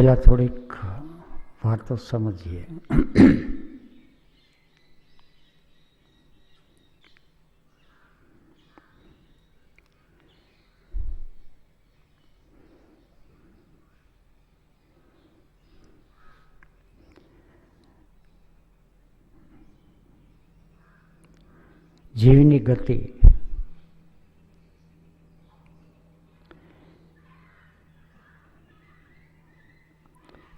પહેલાં થોડીક વાતો સમજીએ. જીવની ગતિ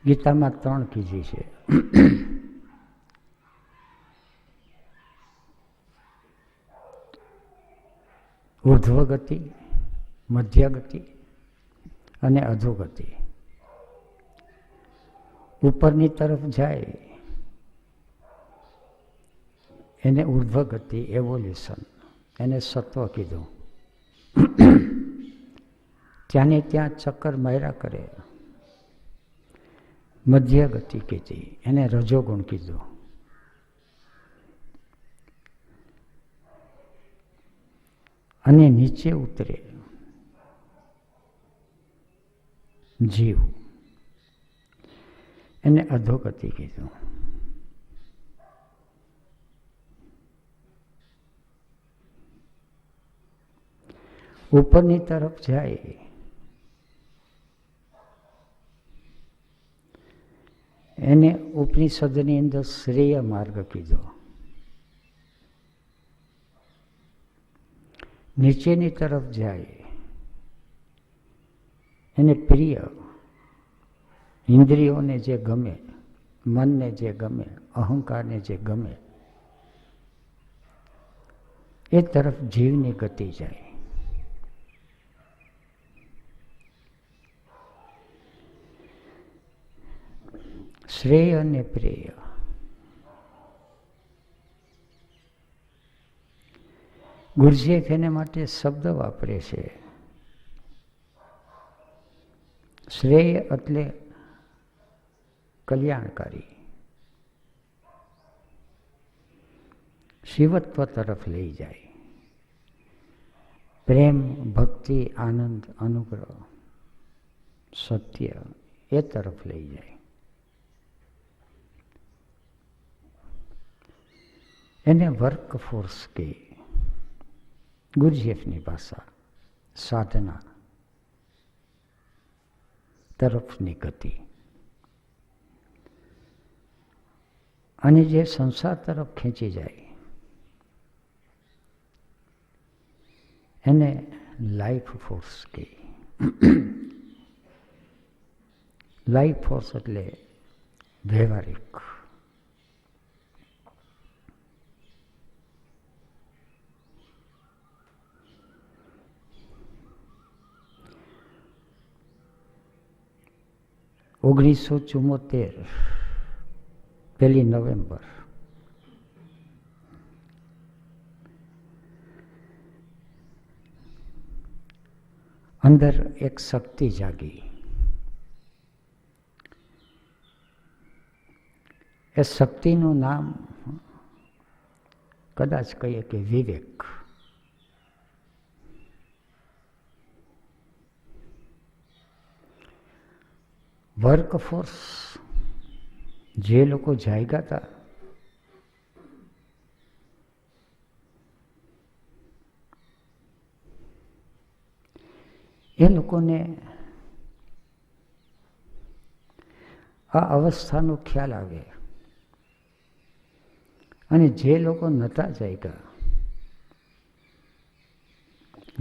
ગીતામાં 3 કીધી છે. ઉર્ધ્વ ગતિ, મધ્ય ગતિ અને અધોગતિ. ઉપરની તરફ જાય એને ઉર્ધ્વ ગતિ, એવોલ્યુશન, એને સત્વ કીધું. ત્યાંને ત્યાં ચક્કર માર્યા કરે, મધ્ય ગતિ કીધી, એને રજોગુણ કીધું. અને નીચે ઉતરે જીવ, એને અધોગતિ કીધું. ઉપરની તરફ જાય એને ઉપનિષદની અંદર શ્રેય માર્ગ કીધો. નીચેની તરફ જાય એને પ્રિય, ઇન્દ્રિયોને જે ગમે, મનને જે ગમે, અહંકારને જે ગમે એ તરફ જીવની ગતિ જાય. શ્રેય અને પ્રેય ગુરુજીએફ એને માટે શબ્દ વાપરે છે. શ્રેય એટલે કલ્યાણકારી, શિવત્વ તરફ લઈ જાય. પ્રેમ, ભક્તિ, આનંદ, અનુગ્રહ, સત્ય એ તરફ લઈ જાય. એને વર્કફોર્સ કહે, ગુરુજીએફની ભાષા. સાધના તરફની ગતિ. અને જે સંસાર તરફ ખેંચી જાય એને લાઈફ ફોર્સ કહે. લાઈફ ફોર્સ એટલે વ્યવહારિક. ઓગણીસો 1974 1 નવેમ્બર અંદર એક શક્તિ જાગી. એ શક્તિનું નામ કદાચ કહીએ કે વિવેક. વર્કફોર્સ જે લોકો જાગ્યા હતા એ લોકોને આ અવસ્થાનો ખ્યાલ આવે. અને જે લોકો નહોતા જાગ્યા,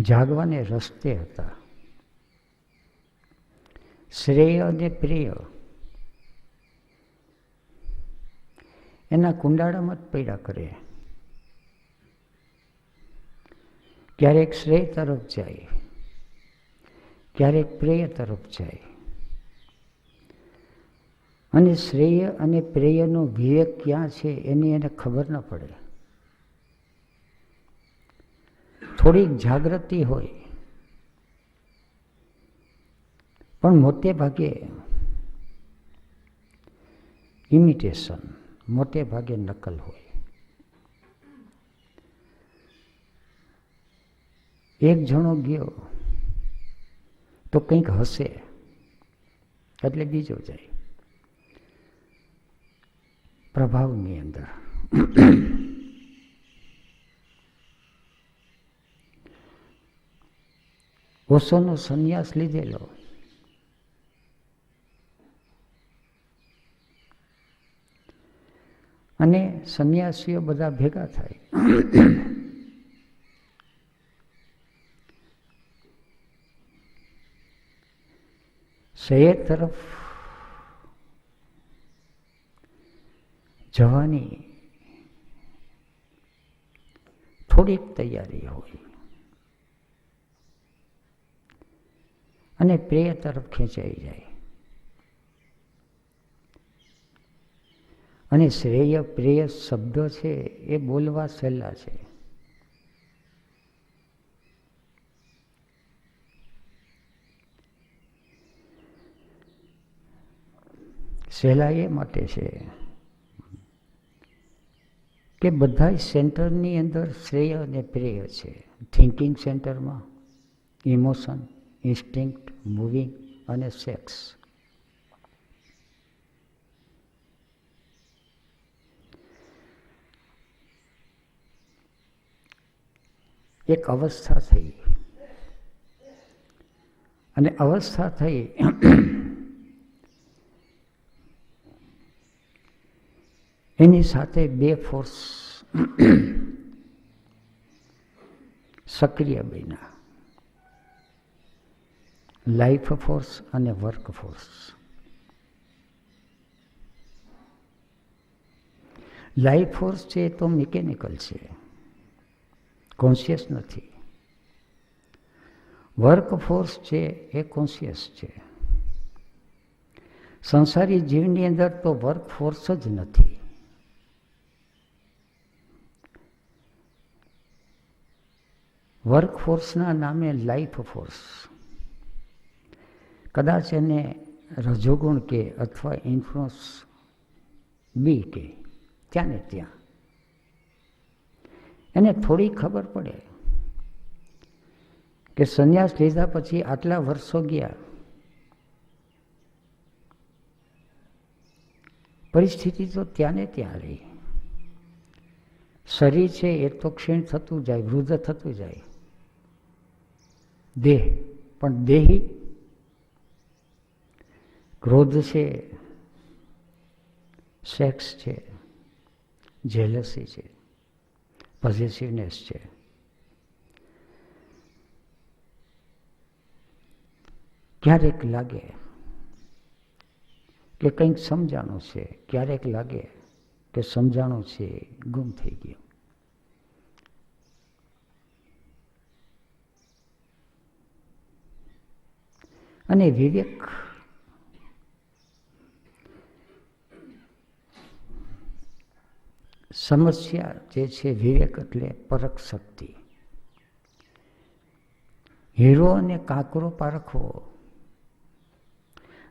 જાગવાને રસ્તે હતા, શ્રેય અને પ્રેય એના કુંડાળામાં જ પડ્યા કરે. ક્યારેક શ્રેય તરફ જાય, ક્યારેક પ્રેય તરફ જાય. અને શ્રેય અને પ્રેયનો વિવેક ક્યાં છે એની એને ખબર ન પડે. થોડીક જાગૃતિ હોય પણ મોટે ભાગે ઇમિટેશન, મોટે ભાગે નકલ હોય. એક જણો ગયો તો કંઈક હશે, એટલે બીજો જાય પ્રભાવની અંદર. ઓશોનો સંન્યાસ લીધેલો, અને સંન્યાસીઓ બધા ભેગા થાય. શહેર તરફ જવાની થોડીક તૈયારી હોય અને પ્રેય તરફ ખેંચાઈ જાય. અને શ્રેય પ્રેય શબ્દ છે એ બોલવા સહેલા છે. સહેલા એ માટે છે કે બધા સેન્ટરની અંદર શ્રેય અને પ્રેય છે. થિંકિંગ સેન્ટરમાં ઇમોશન, ઇન્સ્ટિંક્ટ, મૂવિંગ અને સેક્સ. એક અવસ્થા થઈ, અને અવસ્થા થઈ એની સાથે બે ફોર્સ સક્રિય બન્યા, લાઈફ ફોર્સ અને વર્ક ફોર્સ. લાઈફ ફોર્સ છે એ તો મિકેનિકલ છે, કોન્શિયસ નથી. વર્ક ફોર્સ છે એ કોન્શિયસ છે. સંસારી જીવની અંદર તો વર્ક ફોર્સ જ નથી. વર્ક ફોર્સના નામે લાઈફ ફોર્સ, કદાચ એને રજોગુણ કે અથવા ઇન્ફ્લુઅન્સ બી કે ત્યાં ને ત્યાં એને થોડી ખબર પડે કે સંન્યાસ લીધા પછી આટલા વર્ષો ગયા, પરિસ્થિતિ તો ત્યાં ને ત્યાં રહી. શરીર છે એ તો ક્ષીણ થતું જાય, વૃદ્ધ થતું જાય. દેહ પણ દેહી ક્રોધ છે, સેક્સ છે, જેલસી છે, પોઝેસિવનેસ છે. ક્યારેક લાગે કે કંઈક સમજાણું છે, ક્યારેક લાગે કે સમજાણું છે ગુમ થઈ ગયું. અને વિવેક સમસ્યા જે છે, વિવેક એટલે પરખ શક્તિ. હીરો અને કાંકરો પારખવો,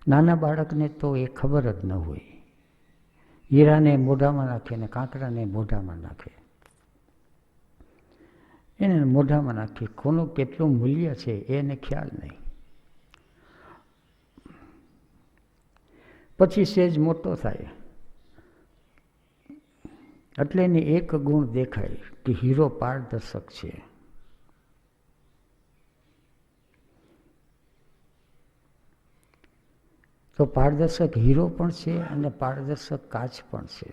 નાના બાળકને તો એ ખબર જ ન હોય. હીરાને મોઢામાં નાખે ને કાંકરાને મોઢામાં નાખે, એને મોઢામાં નાખી કોનું કેટલું મૂલ્ય છે એને ખ્યાલ નહીં. પછી સેજ મોટો થાય એટલે એને એક ગુણ દેખાય કે હીરો પારદર્શક છે. તો પારદર્શક હીરો પણ છે અને પારદર્શક કાચ પણ છે.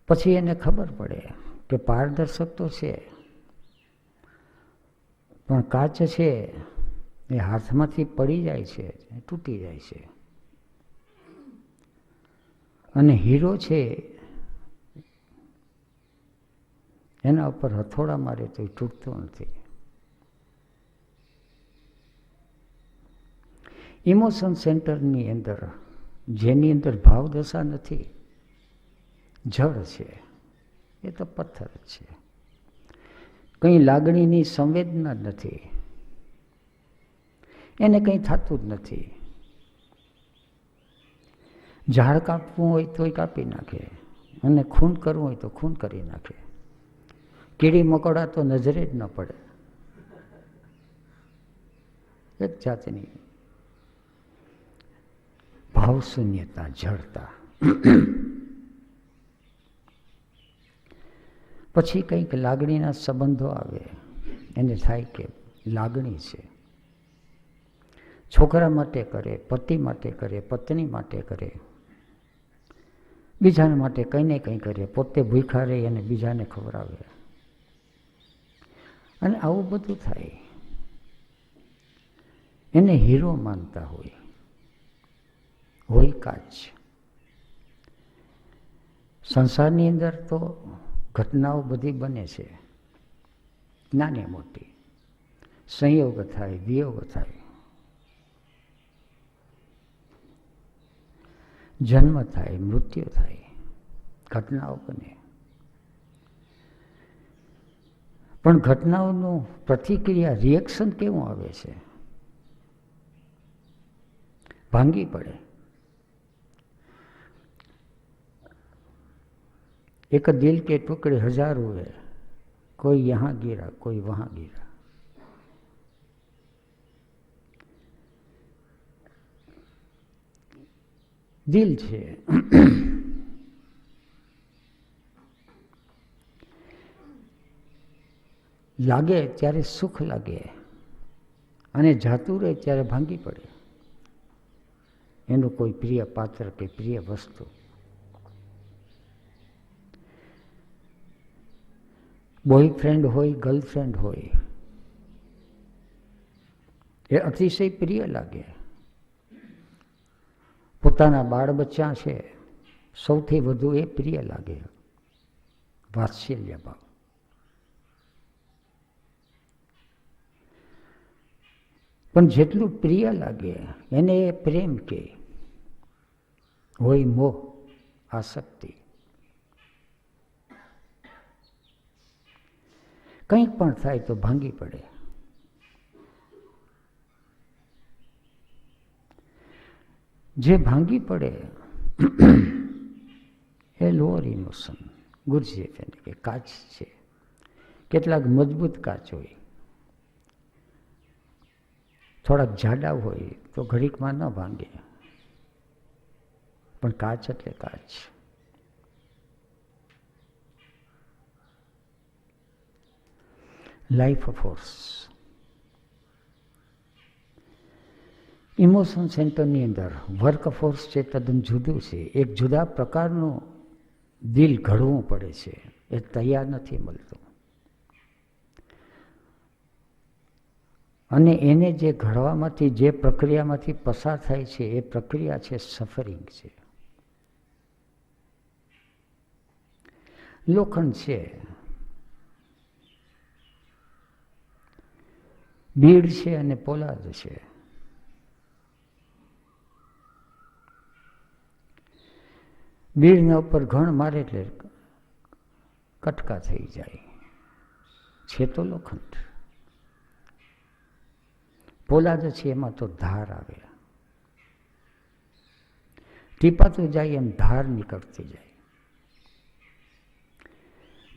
પછી એને ખબર પડે કે પારદર્શક તો છે પણ કાચ છે એ હાથમાંથી પડી જાય છે, તૂટી જાય છે. અને હીરો છે એના ઉપર હથોડા મારે તો એ તૂટતો નથી. ઇમોશન સેન્ટરની અંદર જેની અંદર ભાવદશા નથી, જળ છે, એ તો પથ્થર જ છે. કંઈ લાગણીની સંવેદના નથી, એને કંઈ થતું જ નથી. ઝાડ કાપવું હોય તો કાપી નાખે, અને ખૂન કરવું હોય તો ખૂન કરી નાખે. કીડી મકોડા તો નજરે જ ન પડે. એક જાતની ભાવશૂન્યતા, જડતા. પછી કંઈક લાગણીના સંબંધો આવે, એને થાય કે લાગણી છે. છોકરા માટે કરે, પતિ માટે કરે, પત્ની માટે કરે, બીજાના માટે કંઈ ને કંઈ કરે, પોતે ભૂખ્યા રહે અને બીજાને ખવડાવે. અને આવું બધું થાય. એને હીરો માનતા હોય કાચ. સંસારની અંદર તો ઘટનાઓ બધી બને છે, નાની મોટી. સંયોગ થાય, વિયોગ થાય, જન્મ થાય, મૃત્યુ થાય, ઘટનાઓ બને. પણ ઘટનાઓનું પ્રતિક્રિયા, રિએક્શન કેવું આવે છે? ભાંગી પડે. एक दिल के टुकड़े हजार हुए, कोई यहाँ गिरा, कोई वहाँ गिरा. દિલ છે લાગે ત્યારે સુખ લાગે અને જાતું રહે ત્યારે ભાંગી પડે. એનું કોઈ પ્રિય પાત્ર કે પ્રિય વસ્તુ. બોયફ્રેન્ડ હોય, ગર્લફ્રેન્ડ હોય, એ અતિશય પ્રિય લાગે. પોતાના બાળ બચ્ચા છે, સૌથી વધુ એ પ્રિય લાગે. વાત્સલ્ય ભાવ. પણ જેટલું પ્રિય લાગે એને એ પ્રેમ કે હોય મોહ, આસક્તિ. કંઈક પણ થાય તો ભાંગી પડે. જે ભાંગી પડે એ લોઅર ઇમોશન, ગુરજેફ, એટલે કે કાચ છે. કેટલાક મજબૂત કાચ હોય, થોડાક જાડા હોય તો ઘડીકમાં ન ભાંગે, પણ કાચ એટલે કાચ. Life force. ઇમોશન સેન્ટરની અંદર વર્ક ફોર્સ છે તદ્દન જુદું છે. એક જુદા પ્રકારનું દિલ ઘડવું પડે છે, એ તૈયાર નથી મળતું. અને એને જે ઘડવામાંથી, જે પ્રક્રિયામાંથી પસાર થાય છે, એ પ્રક્રિયા છે સફરિંગ છે. લોખંડ છે, બીડ છે અને પોલાદ છે. બીડના ઉપર ઘણ મારે એટલે કટકા થઈ જાય, છે તો લોખંડ. પોલાદ છે, એમાં તો ધાર આવે, ટીપાતું જાય એમ ધાર નીકળતી જાય.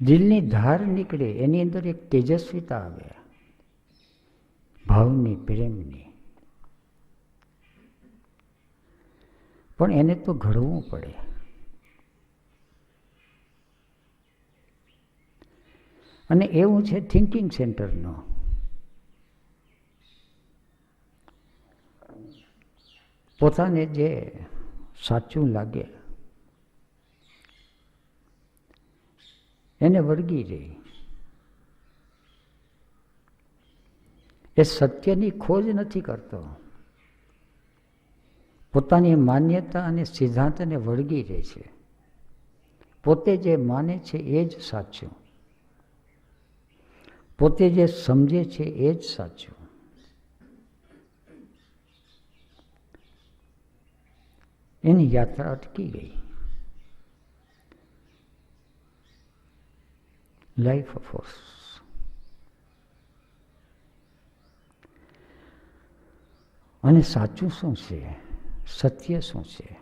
દિલની ધાર નીકળે એની અંદર એક તેજસ્વીતા આવે, ભાવની, પ્રેમની. પણ એને તો ઘડવું પડે. અને એવું છે થિંકિંગ સેન્ટરનો. પોતાને જે સાચું લાગે એને વળગી રહી. એ સત્યની ખોજ નથી કરતો, પોતાની માન્યતા અને સિદ્ધાંતને વળગી રહે છે. પોતે જે માને છે એ જ સાચું, પોતે જે સમજે છે એ જ સાચું. એની યાત્રા અટકી ગઈ. Life force. અને સાચું શું છે, સત્ય શું છે?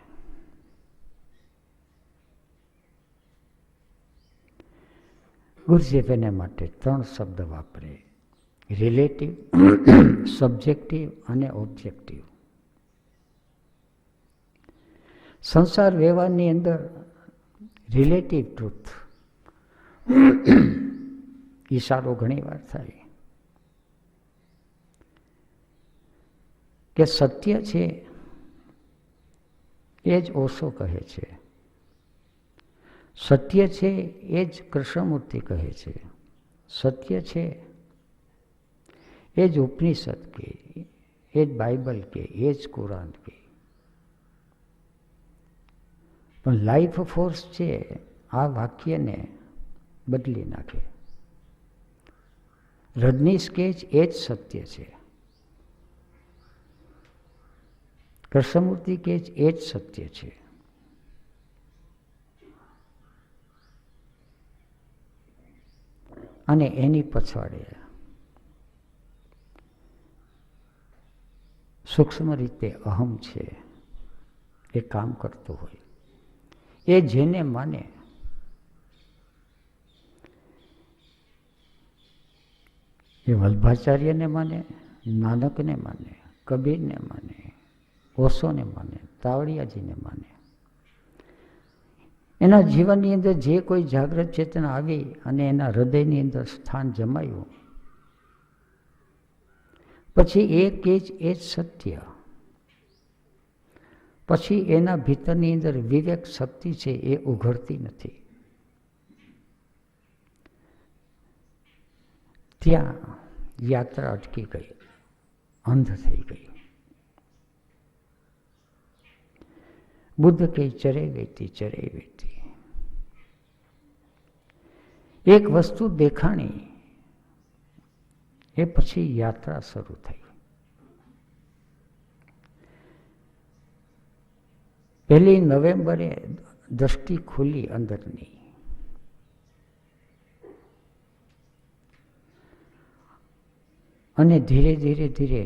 ગુરજેફ એને માટે 3 શબ્દ વાપરે. રિલેટિવ, સબ્જેક્ટિવ અને ઓબ્જેક્ટિવ. સંસાર વ્યવહારની અંદર રિલેટિવ ટ્રુથ ઈશારો ઘણી વાર થાય કે સત્ય છે એ જ ઓશો કહે છે, સત્ય છે એ જ કૃષ્ણમૂર્તિ કહે છે, સત્ય છે એ જ ઉપનિષદ કે, એ જ બાઇબલ કે, એ જ કુરાન કે. પણ લાઈફ ફોર્સ છે આ વાક્યને બદલી નાખે. રજનીશ કે એ જ સત્ય છે, કૃષ્ણમૂર્તિ કે એ જ સત્ય છે. અને એની પછવાડે સૂક્ષ્મ રીતે અહમ છે એ કામ કરતો હોય. એ જેને માને એ વલ્ભાચાર્યને માને, નાનકને માને, કબીરને માને, ઓશોને માને, તાવડિયાજીને માને. એના જીવનની અંદર જે કોઈ જાગૃત ચેતના આવી અને એના હૃદયની અંદર સ્થાન જમાયું, પછી એ કે એ જ સત્ય. પછી એના ભીતરની અંદર વિવેક શક્તિ છે એ ઉઘડતી નથી. ત્યાં યાત્રા અટકી ગઈ, અંધ થઈ ગઈ. બુદ્ધ કે ચરે વેતી ચરે વેતી. એક વસ્તુ દેખાણી એ પછી યાત્રા શરૂ થઈ. પહેલી નવેમ્બરે દ્રષ્ટિ ખુલી અંદરની. અને ધીરે ધીરે ધીરે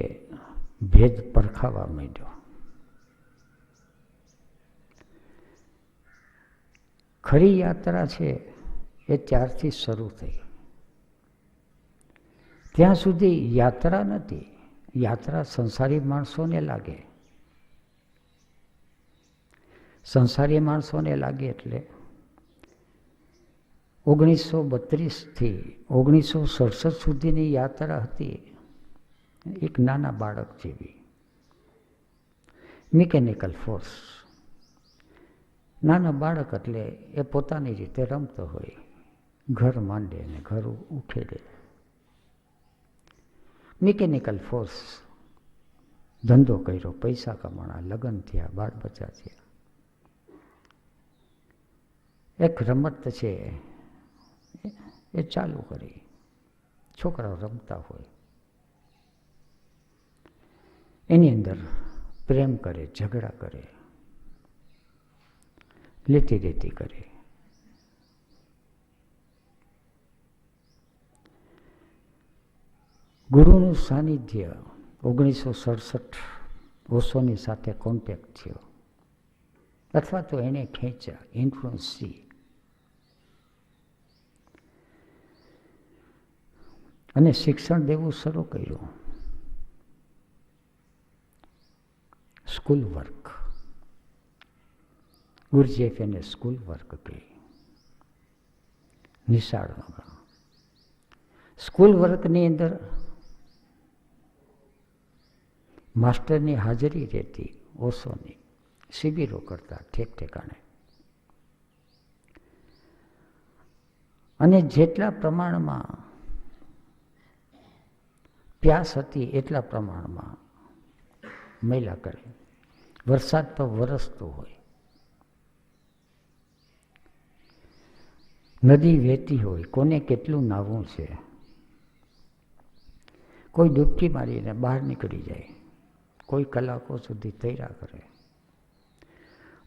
ભેદ પરખાવા માંડ્યો. ખરી યાત્રા છે એ ત્યારથી શરૂ થઈ. ત્યાં સુધી યાત્રા નથી. યાત્રા સંસારી માણસોને લાગે. સંસારી માણસોને લાગે એટલે 1932થી 1967 સુધીની યાત્રા હતી એક નાના બાળક જેવી. Mechanical force. નાના બાળક એટલે એ પોતાની રીતે રમતો હોય, ઘર માંડે ને ઘર ઉખેડે. Mechanical force. ધંધો કર્યો, પૈસા કમાણા, લગ્ન થયા, બાળ બચ્ચા થયા. એક રમત છે એ ચાલુ કરી. છોકરાઓ રમતા હોય, એની અંદર પ્રેમ કરે, ઝઘડા કરે, લેતી દેતી કરે. ગુરુનું સાનિધ્ય 1967 ઓશોની સાથે કોન્ટેક્ટ થયો, અથવા તો એને ખેંચ્યા, ઇન્ફ્લુઅન્સી. અને શિક્ષણ દેવું શરૂ કર્યું. School work. ગુરજેફ એને સ્કૂલ વર્ક કહે. નિશાળમાં સ્કૂલ વર્કની અંદર માસ્ટરની હાજરી રહેતી, ઓશોની. શિબિરો કરતા ઠેક ઠેકાણે. અને જેટલા પ્રમાણમાં પ્યાસ હતી એટલા પ્રમાણમાં મહિલા કરે. વરસાદ તો વરસતો હોય, નદી વહેતી હોય, કોને કેટલું નાહવું છે. કોઈ ડૂબકી મારીને બહાર નીકળી જાય, કોઈ કલાકો સુધી તૈયાર કરે.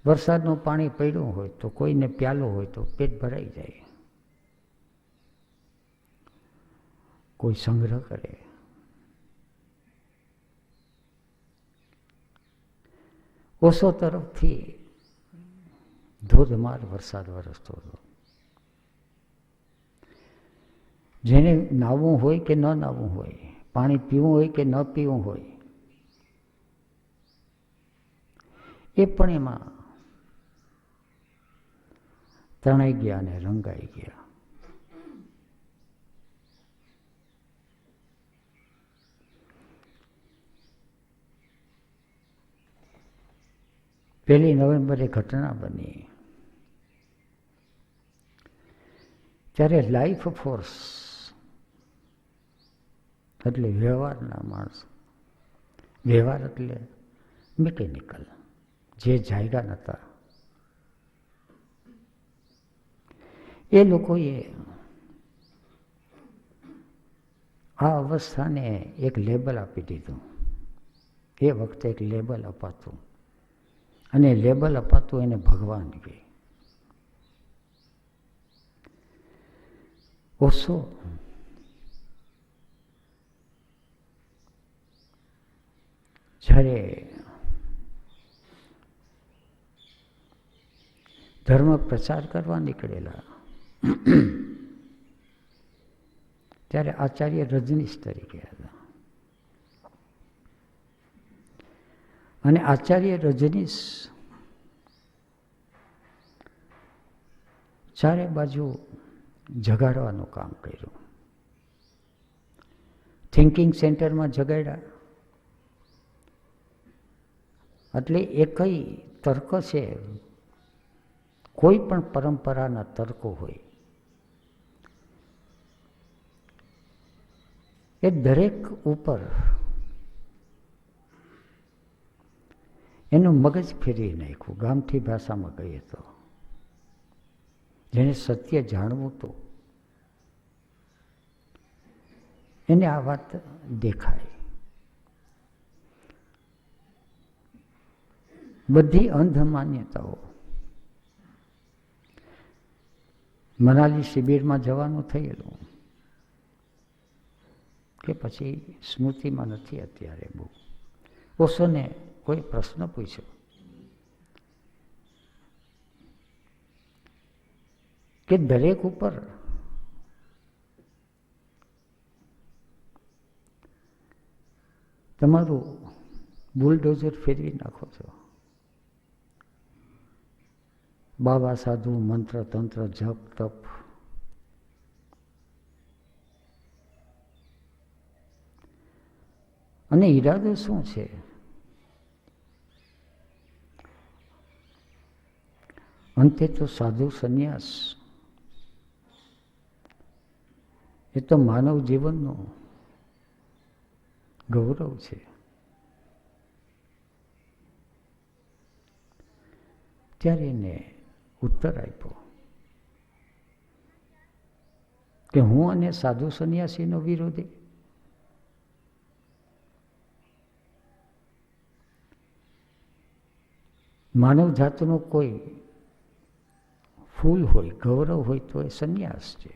વરસાદનું પાણી પડ્યું હોય તો કોઈને પ્યાલો હોય તો પેટ ભરાઈ જાય, કોઈ સંગ્રહ કરે. ઓશો તરફથી ધોધમાર વરસાદ વરસતો હતો. જેને નાહવું હોય કે ન નાહવું હોય, પાણી પીવું હોય કે ન પીવું હોય, એ પણ એમાં તણાઈ ગયા અને રંગાઈ ગયા. પહેલી નવેમ્બરે ઘટના બની ત્યારે લાઈફ ફોર્સ એટલે વ્યવહારના માણસો, વ્યવહાર એટલે મિકેનિકલ, જે જાયગા નહોતા, એ લોકોએ આ અવસ્થાને એક લેબલ આપી દીધું. એ વખતે એક લેબલ અપાતું, અને લેબલ અપાતું એને ભગવાન કહે. ઓશો જ્યારે ધર્મ પ્રચાર કરવા નીકળેલા ત્યારે આચાર્ય રજનીશ તરીકે હતા. અને આચાર્ય રજનીશ ચારે બાજુ જગાડવાનું કામ કર્યું. થિંકિંગ સેન્ટરમાં જગાડ્યા. એટલે એ કઈ તર્ક છે, કોઈ પણ પરંપરાના તર્કો હોય, એ દરેક ઉપર એનું મગજ ફેરવી નાખ્યું. ગામઠી ભાષામાં કહીએ તો જેને સત્ય જાણવું હતું એને આ વાત દેખાય. બધી અંધ માન્યતાઓ, મનાલી શિબિરમાં જવાનું થયેલું કે પછી સ્મૃતિમાં નથી અત્યારે બહુ. ઓશોને કોઈ પ્રશ્ન પૂછ્યો કે દરેક ઉપર તમારું બુલડોઝર ફેરવી નાખો છો. બાબા સાધુ મંત્ર તંત્ર જપ તપ, અને ઈરાદો શું છે? અંતે તો સાધુ સંન્યાસ એ તો માનવ જીવનનું ગૌરવ છે. ત્યારે એને ઉત્તર આપ્યો કે હું અને સાધુ સંન્યાસીનો વિરોધી? માનવ જાતનું કોઈ ફૂલ હોય, ગૌરવ હોય તો એ સંન્યાસ છે.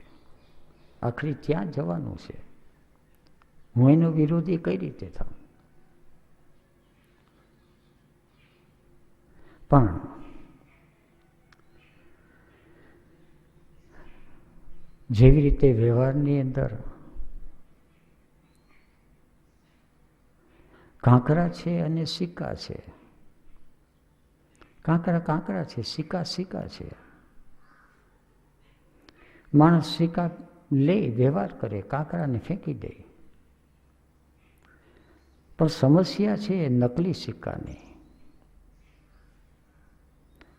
આખરી ત્યાં જવાનું છે. હું એનો વિરોધી કઈ રીતે થાઉં? પણ જેવી રીતે વ્યવહારની અંદર કાંકરા છે અને સિક્કા છે. કાંકરા કાંકરા છે, સિક્કા સિક્કા છે. માણસ સિક્કા લે, વ્યવહાર કરે, કાંકરાને ફેંકી દે. પણ સમસ્યા છે નકલી સિક્કાની.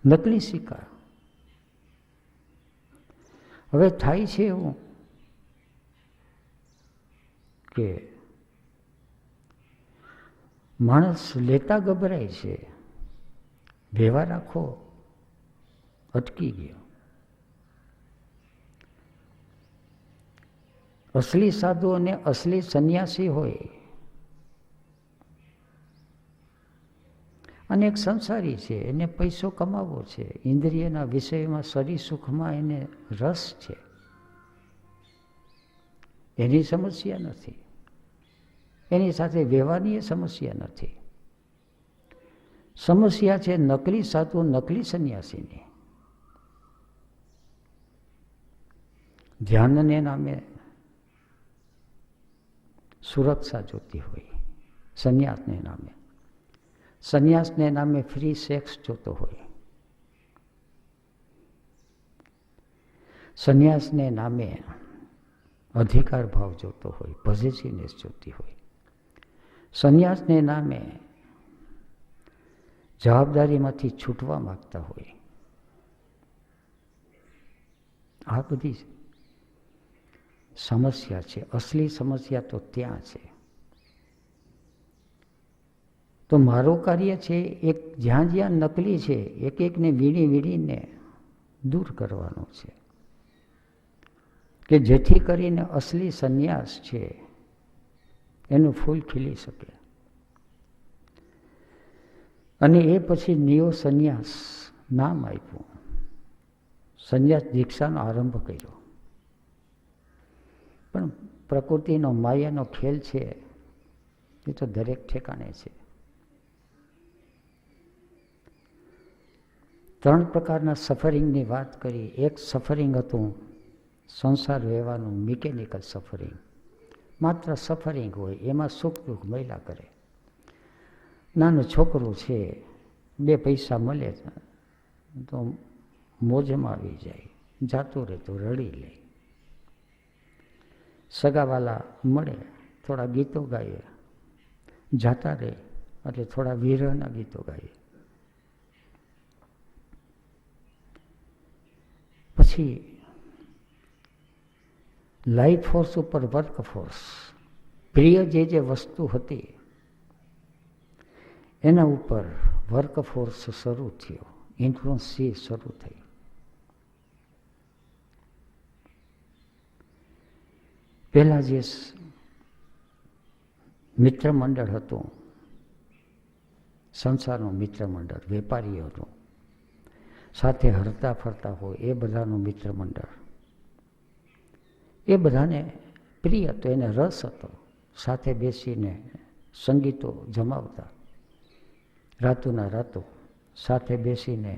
નકલી સિક્કા હવે થાય છે એવું કે માણસ લેતા ગભરાય છે, વ્યવહાર આખો અટકી ગયો. અસલી સાધુ અને અસલી સંન્યાસી હોય અને એક સંસારી છે, એને પૈસો કમાવવો છે, ઇન્દ્રિયના વિષયમાં, શરીર સુખમાં એને રસ છે, એની સમસ્યા નથી. એની સાથે વ્યવહારની સમસ્યા નથી. સમસ્યા છે નકલી સાધુ, નકલી સંન્યાસીની. ધ્યાનને નામે સુરક્ષા જોતી હોય સંન્યાસને નામે, સંન્યાસને નામે ફ્રી સેક્સ જોતો હોય, સંન્યાસને નામે અધિકાર ભાવ જોતો હોય, પોઝિટિવનેસ જોતી હોય, સંન્યાસને નામે જવાબદારીમાંથી છૂટવા માગતા હોય. આ બધી સમસ્યા છે. અસલી સમસ્યા તો ત્યાં છે. તો મારું કાર્ય છે એક જ્યાં જ્યાં નકલી છે એક એકને વીણી વીણીને દૂર કરવાનું છે, કે જેથી કરીને અસલી સંન્યાસ છે એનું ફૂલ ખીલી શકે. અને એ પછી નિયો સંન્યાસ નામ આપ્યું, સંન્યાસ દીક્ષાનો આરંભ કર્યો. પણ પ્રકૃતિનો માયાનો ખેલ છે એ તો દરેક ઠેકાણે છે. 3 પ્રકારના સફરિંગની વાત કરી. એક સફરિંગ હતું સંસાર વ્યવહારનું મિકેનિકલ સફરિંગ, માત્ર સફરિંગ હોય, એમાં સુખ દુઃખ મહિલા કરે. નાનું છોકરું છે, 2 પૈસા મળે તો મોજમાં આવી જાય, જાતું રહે તો રડી લે. સગાવાલા મળે, થોડા ગીતો ગાઈએ, જાતા રહે એટલે થોડા વિરહના ગીતો ગાઈએ. પછી લાઈફ ફોર્સ ઉપર વર્ક ફોર્સ, પ્રિય જે વસ્તુ હતી એના ઉપર વર્ક ફોર્સ શરૂ થયો, ઇન્ફ્લુઅન્સ શરૂ થઈ. પહેલાં જે મિત્ર મંડળ હતું, સંસારનું મિત્ર મંડળ, વેપારી હતું, સાથે હરતા ફરતા હોય એ બધાનું મિત્ર મંડળ, એ બધાને પ્રિય હતો, એને રસ હતો. સાથે બેસીને સંગીતો જમાવતા, રાતોના રાતો સાથે બેસીને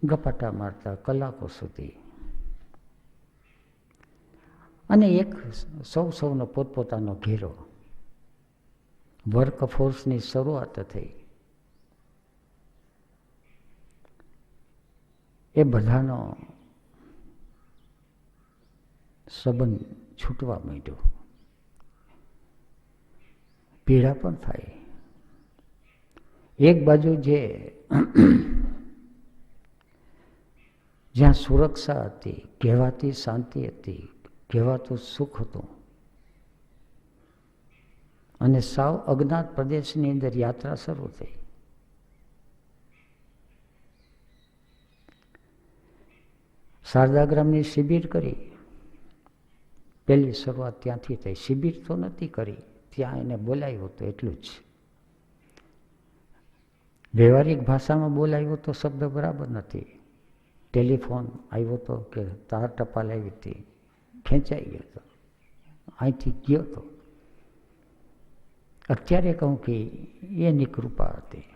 ગપાટા મારતા કલાકો સુધી. અને એક સૌનો પોતપોતાનો ઘેરો, વર્ક ફોર્સની શરૂઆત થઈ. એ બધાનો સંબંધ છૂટવા માંડ્યો. પીડા પણ થાય. એક બાજુ જ્યાં સુરક્ષા હતી, કહેવાતી શાંતિ હતી, કહેવાતું સુખ હતું, અને સાવ અજ્ઞાત પ્રદેશની અંદર યાત્રા શરૂ થઈ. શારદાગ્રામની શિબિર કરી. પહેલી શરૂઆત ત્યાંથી થઈ. શિબિર તો નથી કરી, ત્યાં એને બોલાવ્યો તો એટલું જ. વ્યવહારિક ભાષામાં બોલાવ્યો તો શબ્દ બરાબર નથી. ટેલિફોન આવ્યો તો કે તાર ટપાલ આવી હતી, ખેંચાઈ ગયો હતો, અહીંથી ગયો હતો. અત્યારે કહું કે એની કૃપા હતી.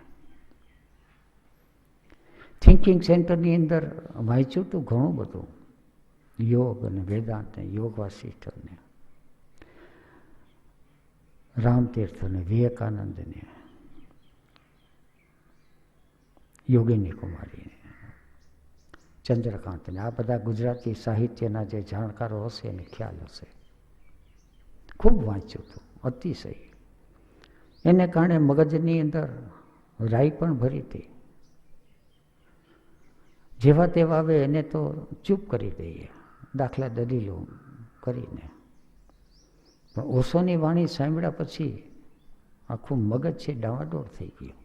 થિંકિંગ સેન્ટરની અંદર વાંચ્યું હતું ઘણું બધું, યોગ અને વેદાંત ને યોગ વાસિષ્ઠને, રામતીર્થ ને વિવેકાનંદને, યોગિની કુમારીને, ચંદ્રકાંતને, આ બધા ગુજરાતી સાહિત્યના જે જાણકારો હશે એને ખ્યાલ હશે. ખૂબ વાંચ્યું હતું, અતિશય. એને કારણે મગજની અંદર રાઈ પણ ભરી હતી. જેવા તેવા આવે એને તો ચૂપ કરી દઈએ, દાખલા દલીલો કરીને. પણ ઓશોની વાણી સાંભળ્યા પછી આખું મગજ છે ડાવાડોળ થઈ ગયું.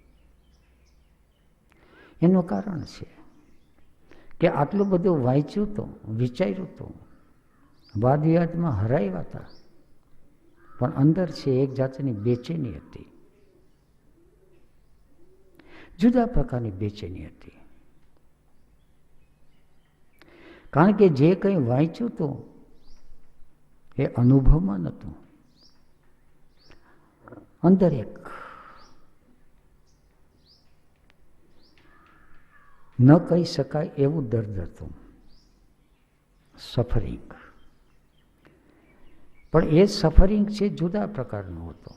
એનું કારણ છે કે આટલું બધું વાંચ્યું હતું, વિચાર્યું હતું, વાદ વિવાદમાં હરાવ્યા હતા, પણ અંદર છે એક જાતની બેચેની હતી, જુદા પ્રકારની બેચેની હતી. કારણ કે જે કંઈ વાંચ્યું હતું એ અનુભવમાં નહોતું. અંદર એક ન કહી શકાય એવું દર્દ હતું, સફરિંગ. પણ એ સફરિંગ છે જુદા પ્રકારનો હતો,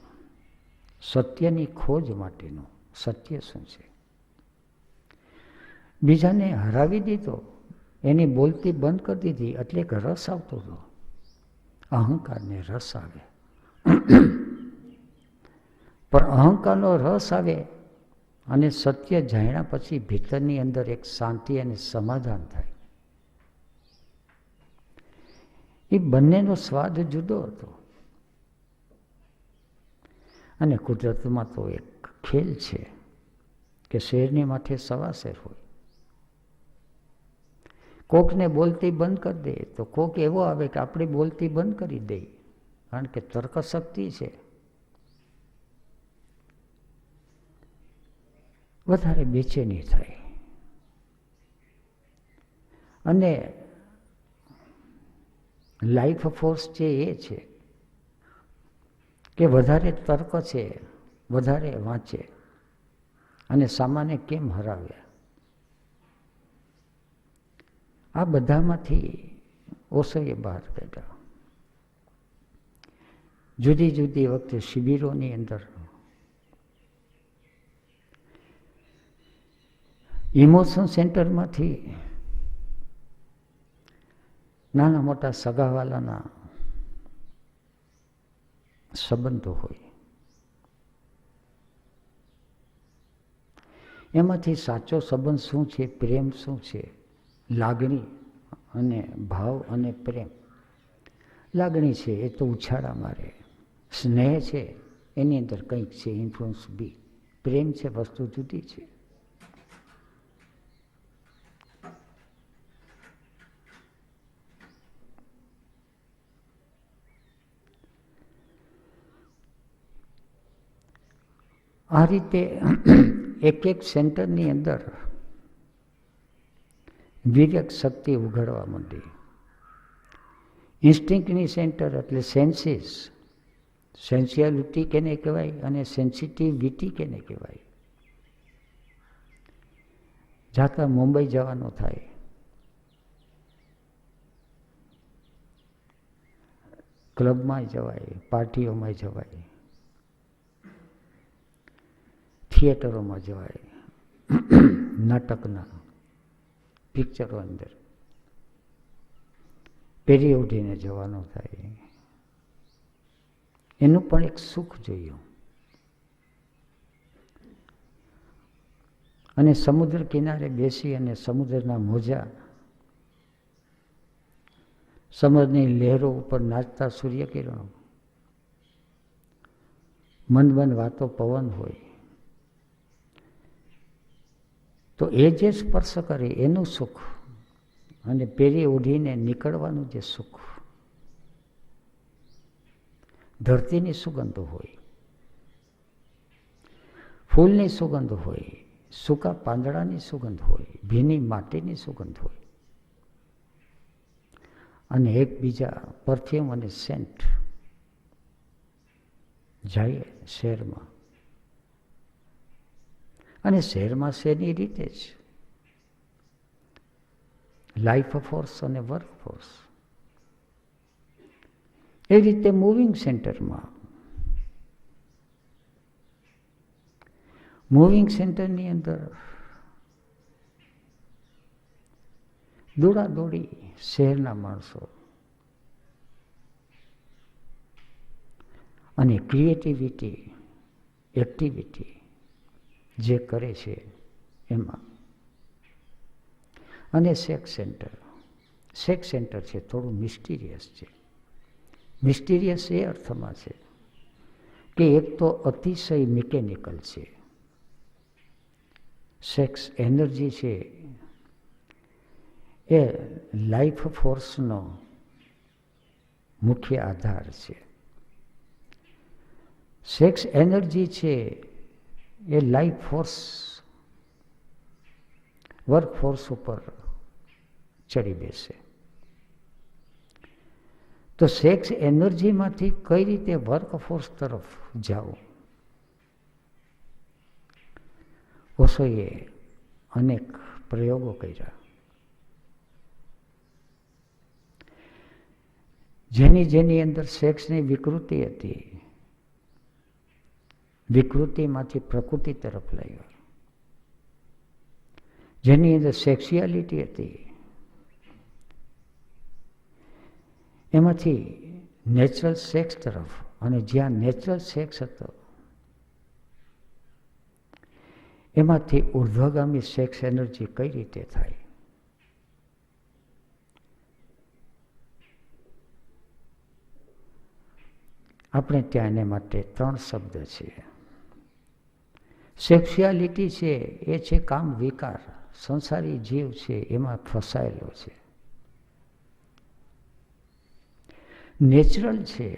સત્યની ખોજ માટેનો. સત્ય શું છે? બીજાને હરાવી દીધો, એની બોલતી બંધ કરી દીધી એટલે એક રસ આવતો હતો. અહંકારને રસ આવે, પણ અહંકારનો રસ આવે અને સત્ય જાણ્યા પછી ભીતરની અંદર એક શાંતિ અને સમાધાન થાય. એ બંનેનો સ્વાદ જુદો હતો. અને કુદરતમાં તો એક ખેલ છે કે શેરની માથે સવા શેર હોય. કોકને બોલતી બંધ કરી દે તો કોક એવો આવે કે આપણે બોલતી બંધ કરી દઈએ, કારણ કે તર્કશક્તિ છે. વધારે બેચેની થાય અને લાઈફ ફોર્સ જે એ છે કે વધારે તર્ક છે, વધારે વાંચે અને સામાન્ય કેમ હરાવે. આ બધામાંથી ઓશોએ બહાર કાઢ્યા. જુદી જુદી વખતે શિબિરોની અંદર ઇમોશન સેન્ટરમાંથી નાના મોટા સગાવાલાના સંબંધો હોય, એમાંથી સાચો સંબંધ શું છે, પ્રેમ શું છે, લાગણી અને ભાવ અને પ્રેમ. લાગણી છે એ તો ઉછાળા મારે, સ્નેહ છે એની અંદર કંઈક છે ઇન્ફ્લુઅન્સ બી, પ્રેમ છે વસ્તુ જુદી છે. આ રીતે એક એક સેન્ટરની અંદર વિવેક શક્તિ ઉઘડવા માંડી. ઇન્સ્ટિંક્ટની સેન્ટર એટલે સેન્સીસ, સેન્સિયાલિટી કેને કહેવાય અને સેન્સિટિવિટી કેને કહેવાય. જાતા મુંબઈ જવાનું થાય, ક્લબમાં જવાય, પાર્ટીઓમાં જવાય, થિયેટરોમાં જવાય, નાટકના પિક્ચરો અંદર પેરી ઉઠીને જવાનું થાય. એનું પણ એક સુખ જોયું. અને સમુદ્ર કિનારે બેસી અને સમુદ્રના મોજા, સમુદ્રની લહેરો ઉપર નાચતા સૂર્યકિરણો, મંદ મંદ વાતો પવન હોય, તો એ જે સ્પર્શ કરે એનું સુખ અને પેરી ઓઢીને નીકળવાનું જે સુખ. ધરતીની સુગંધો હોય, ફૂલની સુગંધ હોય, સૂકા પાંદડાની સુગંધ હોય, ભીની માટીની સુગંધ હોય, અને એકબીજા પરફ્યુમ અને સેન્ટ જાય શહેરમાં. અને શહેરમાં શેરની રીતે જ લાઈફ ફોર્સ અને વર્ક ફોર્સ. એ રીતે મૂવિંગ સેન્ટરમાં, મૂવિંગ સેન્ટરની અંદર દોડાદોડી શહેરના માણસો અને ક્રિએટિવિટી એક્ટિવિટી જે કરે છે એમાં. અને સેક્સ સેન્ટર, સેક્સ સેન્ટર છે થોડું મિસ્ટીરિયસ છે. મિસ્ટીરિયસ એ અર્થમાં છે કે એક તો અતિશય મિકેનિકલ છે. સેક્સ એનર્જી છે એ લાઈફ ફોર્સનો મુખ્ય આધાર છે. સેક્સ એનર્જી છે એ લાઈફ ફોર્સ, વર્ક ફોર્સ ઉપર ચડી બેસે. તો સેક્સ એનર્જીમાંથી કઈ રીતે વર્ક ફોર્સ તરફ જાઓ? ઓશોએ અનેક પ્રયોગો કર્યા. જેની અંદર સેક્સની વિકૃતિ હતી, વિકૃતિમાંથી પ્રકૃતિ તરફ લાવ્યો. જેની અંદર સેક્સ્યુઆલિટી હતી, એમાંથી નેચરલ સેક્સ તરફ, અને જ્યાં નેચરલ સેક્સ હતો એમાંથી ઉર્ધ્વગામી સેક્સ એનર્જી કઈ રીતે થાય? આપણે ત્યાં એને માટે 3 શબ્દ છે. સેક્સ્યુઆલિટી છે એ છે કામ વિકાર, સંસારી જીવ છે એમાં ફસાયેલો છે. નેચરલ છે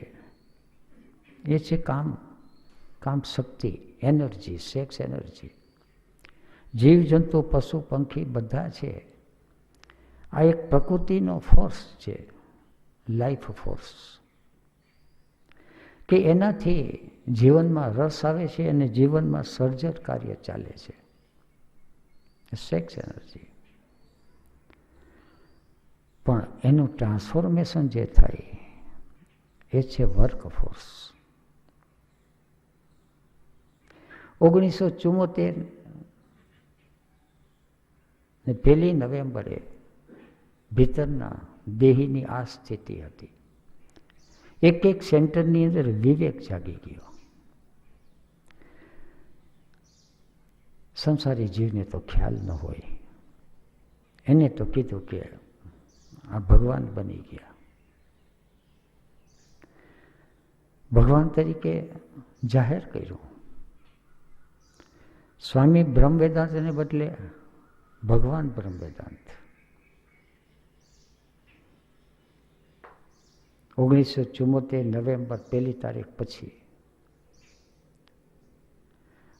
એ છે કામ શક્તિ, એનર્જી, સેક્સ એનર્જી. જીવજંતુ, પશુ પંખી બધા છે. આ એક પ્રકૃતિનો ફોર્સ છે, લાઈફ ફોર્સ, કે એનાથી જીવનમાં રસ આવે છે અને જીવનમાં સર્જન કાર્ય ચાલે છે. Sex energy. પણ એનું ટ્રાન્સફોર્મેશન જે થાય એ છે વર્ક ફોર્સ. 1974 ને 1 નવેમ્બરે ભીતરના દેહીની આ સ્થિતિ હતી. એક સેન્ટરની અંદર વિવેક જાગી ગયો. સંસારી જીવને તો ખ્યાલ ન હોય. એને તો કીધું કે આ ભગવાન બની ગયા. ભગવાન તરીકે જાહેર કર્યું. સ્વામી બ્રહ્મ વેદાંતને બદલે ભગવાન બ્રહ્મ વેદાંત. 1974 નવેમ્બર 1 તારીખ પછી.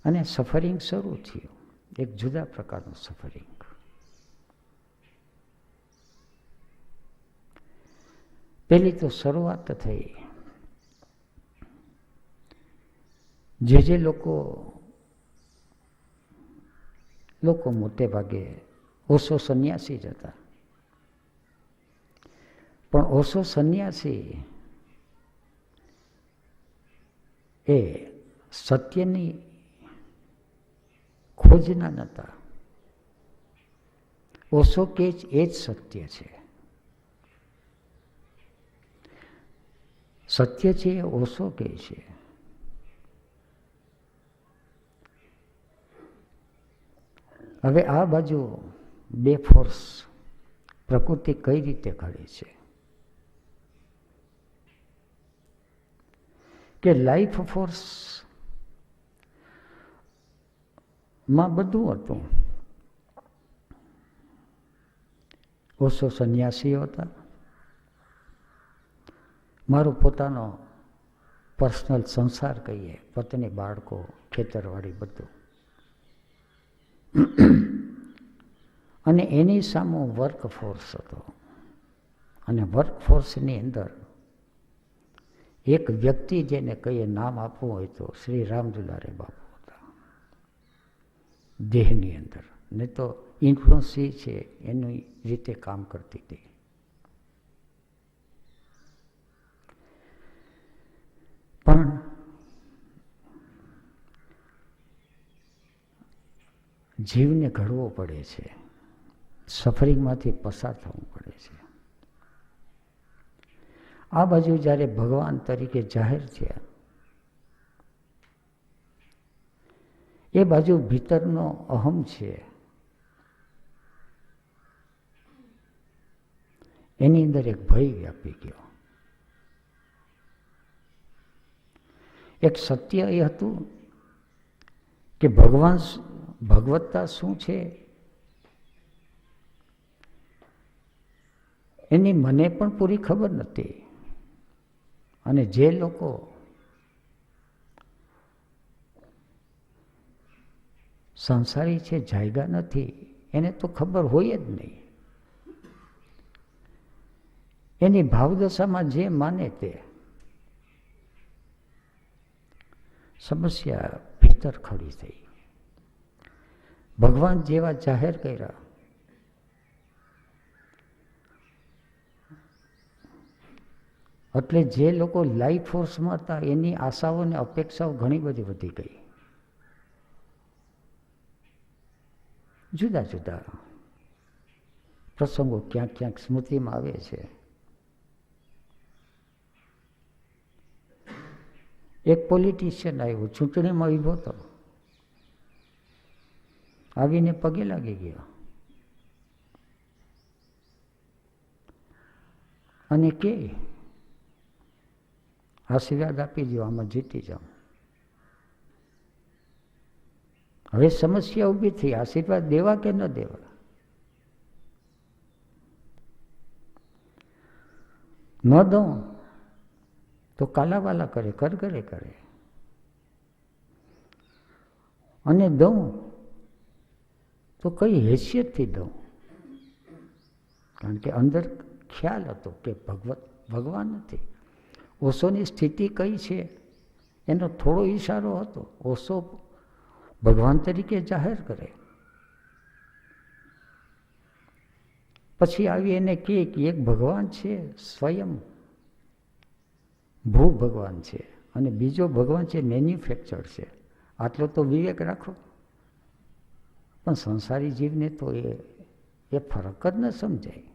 અને સફરિંગ શરૂ થયું, એક જુદા પ્રકારનું સફરિંગ. પહેલી તો શરૂઆત થઈ. જે લોકો મોટે ભાગે ઓશો સંન્યાસી જ હતા. પણ ઓશો સંન્યાસી એ સત્યની ખોજના નહોતા. ઓશો કે એ જ સત્ય છે. સત્ય છે એ ઓશો કહે છે. હવે આ બાજુ 2 ફોર્સ પ્રકૃતિ કઈ રીતે ઘડે છે કે લાઈફ ફોર્સ માં બધું હતું. ઓશો સંન્યાસીઓ હતા. મારો પોતાનો પર્સનલ સંસાર કહીએ, પત્ની, બાળકો, ખેતરવાડી બધું. અને એની સામે વર્કફોર્સ હતો. અને વર્કફોર્સની અંદર એક વ્યક્તિ જેને કહીએ નામ આપવું હોય તો શ્રી રામદુલારે બાપુ હતા દેહની અંદર. ને તો ઇન્ફ્લુઅન્સ છે એની રીતે કામ કરતી હતી. પણ જીવને ઘડવો પડે છે, સફરિંગમાંથી પસાર થવું પડે છે. આ બાજુ જ્યારે ભગવાન તરીકે જાહેર થયા, એ બાજુ ભીતરનો અહમ છે એની અંદર એક ભય વ્યાપી ગયો. એક સત્ય એ હતું કે ભગવત્તા શું છે એની મને પણ પૂરી ખબર નથી. અને જે લોકો સંસારી છે, જાયગા નથી, એને તો ખબર હોય જ નહીં. એની ભાવદશામાં જે માને તે. સમસ્યા ભીતર ખડી થઈ. ભગવાન જેવા જાહેર કર્યા, એટલે જે લોકો લાઈફ ફોર્સમાં હતા એની આશાઓ અને અપેક્ષાઓ ઘણી બધી વધી ગઈ. જુદા જુદા પ્રસંગો ક્યાંક ક્યાંક સ્મૃતિમાં આવે છે. એક પોલિટિશિયન આવ્યો, ચૂંટણીમાં ઊભો હતો, આવીને પગે લાગી ગયો અને કે આશીર્વાદ આપી દો, આમાં જીતી જાઉં. હવે સમસ્યા ઊભી થઈ, આશીર્વાદ દેવા કે ન દેવા? ન દઉં તો કાલાવાલા કરે, કરગરે કરે, અને દઉં તો કઈ હેસિયતથી દઉં? કારણ કે અંદર ખ્યાલ હતો કે ભગવાન નથી. ઓશોની સ્થિતિ કઈ છે એનો થોડો ઈશારો હતો. ઓશો ભગવાન તરીકે જાહેર કરે, પછી આવી એને કહે કે એક ભગવાન છે સ્વયં ભૂ ભગવાન છે, અને બીજો ભગવાન છે મેન્યુફેક્ચર છે. આટલો તો વિવેક રાખો. પણ સંસારી જીવને તો એ ફરક જ ન સમજાય.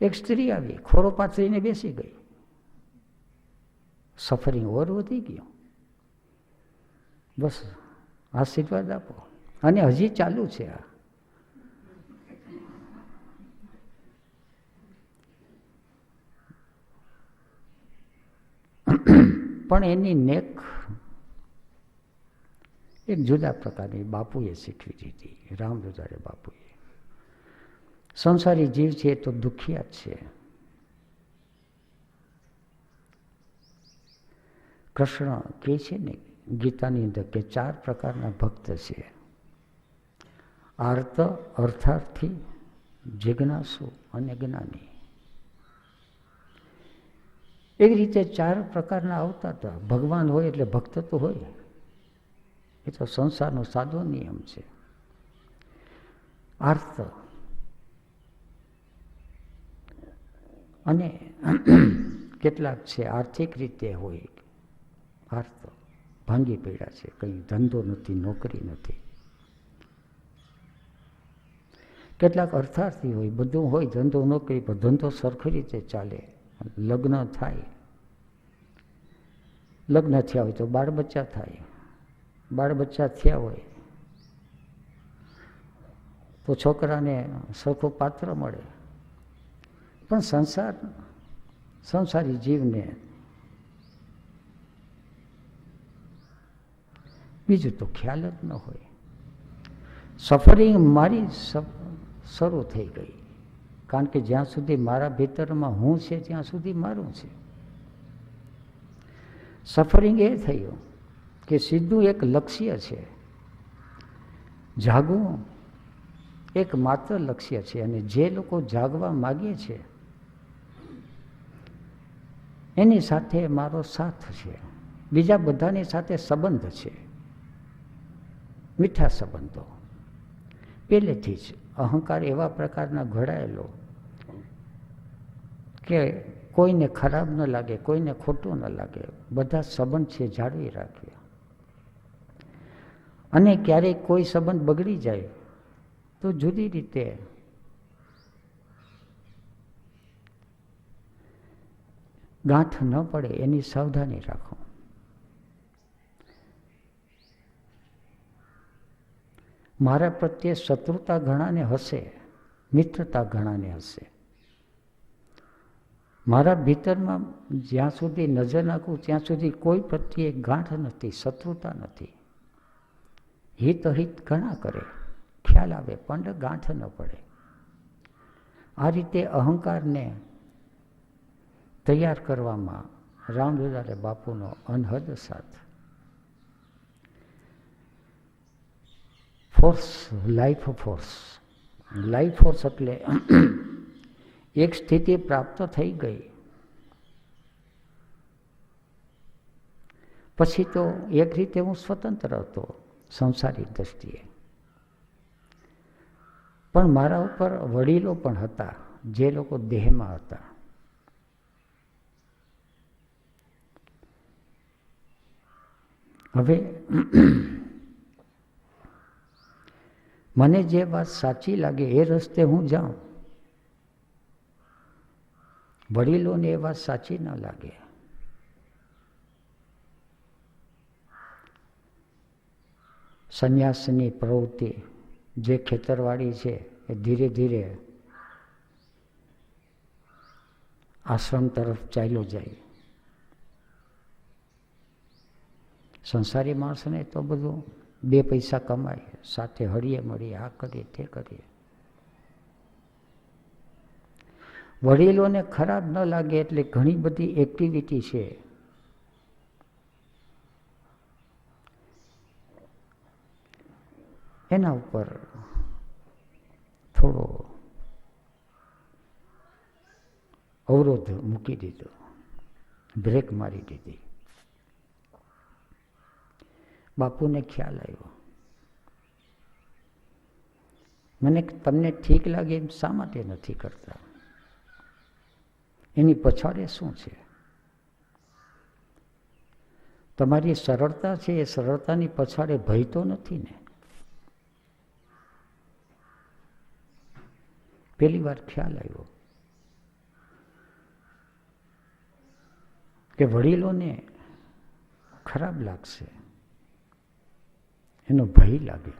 એક સ્ત્રી આવી, ખોરો પાથરીને બેસી ગઈ, સફરિંગ ઓર વધી ગયો. બસ આશીર્વાદ આપો, અને હજી ચાલુ છે આ. પણ એની નેક એક જુદા પ્રકારની બાપુએ શીખવી દીધી, રામરુજારે બાપુએ. સંસારી જીવ છે તો દુખિયા જ છે. કૃષ્ણ કહે છે ને ગીતાની અંદર કે 4 પ્રકારના ભક્ત છે: આર્ત, અર્થાર્થી, જિજ્ઞાસુ અને જ્ઞાની. એવી રીતે 4 પ્રકારના આવતા હતા. ભગવાન હોય એટલે ભક્ત તો હોય, એ તો સંસારનો સાદો નિયમ છે. આર્ત અને કેટલાક છે આર્થિક રીતે હોય, આર્ત ભાંગી પડ્યા છે, કંઈ ધંધો નથી, નોકરી નથી. કેટલાક અર્થાર્થી હોય, બધું હોય, ધંધો નોકરી, પણ ધંધો સરખી રીતે ચાલે, લગ્ન થાય, લગ્ન થયા હોય તો બાળ બચ્ચા થાય, બાળ બચ્ચા થયા હોય તો છોકરાને સરખું પાત્ર મળે. પણ સંસારી જીવને બીજું તો ખ્યાલ જ ન હોય. સફરિંગ મારી શરૂ થઈ ગઈ, કારણ કે જ્યાં સુધી મારા ભીતરમાં હું છે ત્યાં સુધી મારું છે. સફરિંગ એ થયું કે સીધું એક લક્ષ્ય છે, જાગવું એક માત્ર લક્ષ્ય છે. અને જે લોકો જાગવા માગે છે એની સાથે મારો સાથ છે, બીજા બધાની સાથે સંબંધ છે, મીઠા સંબંધો. પહેલેથી જ અહંકાર એવા પ્રકારના ઘડાયેલો કે કોઈને ખરાબ ન લાગે, કોઈને ખોટું ન લાગે, બધા સંબંધ છે જાળવી રાખ્યા. અને ક્યારેક કોઈ સંબંધ બગડી જાય તો જુદી રીતે ગાંઠ ન પડે એની સાવધાની રાખો. મારા પ્રત્યે શત્રુતા ઘણાને હશે, મિત્રતા ઘણાને હશે. મારા ભીતરમાં જ્યાં સુધી નજર નાખું ત્યાં સુધી કોઈ પ્રત્યે ગાંઠ નથી, શત્રુતા નથી. હિત અહિત ઘણા કરે, ખ્યાલ આવે પણ ગાંઠ ન પડે. આ રીતે અહંકારને તૈયાર કરવામાં રામરુજારે બાપુનો અનહદ સાથ. Force, life force. Life force એટલે એક સ્થિતિ પ્રાપ્ત થઈ ગઈ પછી તો એક રીતે હું સ્વતંત્ર હતો સંસારી દ્રષ્ટિએ, પણ મારા ઉપર વડીલો પણ હતા જે લોકો દેહમાં હતા. હવે મને જે વાત સાચી લાગે એ રસ્તે હું જાઉં. વડીલોને એ વાત સાચી ન લાગે. સંન્યાસની પ્રવૃત્તિ જે ખેતરવાડી છે એ ધીરે ધીરે આશ્રમ તરફ ચાલ્યો જાય. સંસારી માણસને તો બધું બે પૈસા કમાય, સાથે હળીએ મળીએ, આ કરીએ તે કરીએ. વડીલોને ખરાબ ન લાગે એટલે ઘણી બધી એક્ટિવિટી છે એના ઉપર થોડો અવરોધ મૂકી દીધો, બ્રેક મારી દીધી. બાપુને ખ્યાલ આવ્યો, મને તમને ઠીક લાગે એમ શા માટે નથી કરતા? એની પછાડે શું છે? તમારી સરળતા છે, એ સરળતાની પછાડે ભય તો નથી ને? પહેલી વાર ખ્યાલ આવ્યો કે વડીલોને ખરાબ લાગશે, એનો ભય લાગે.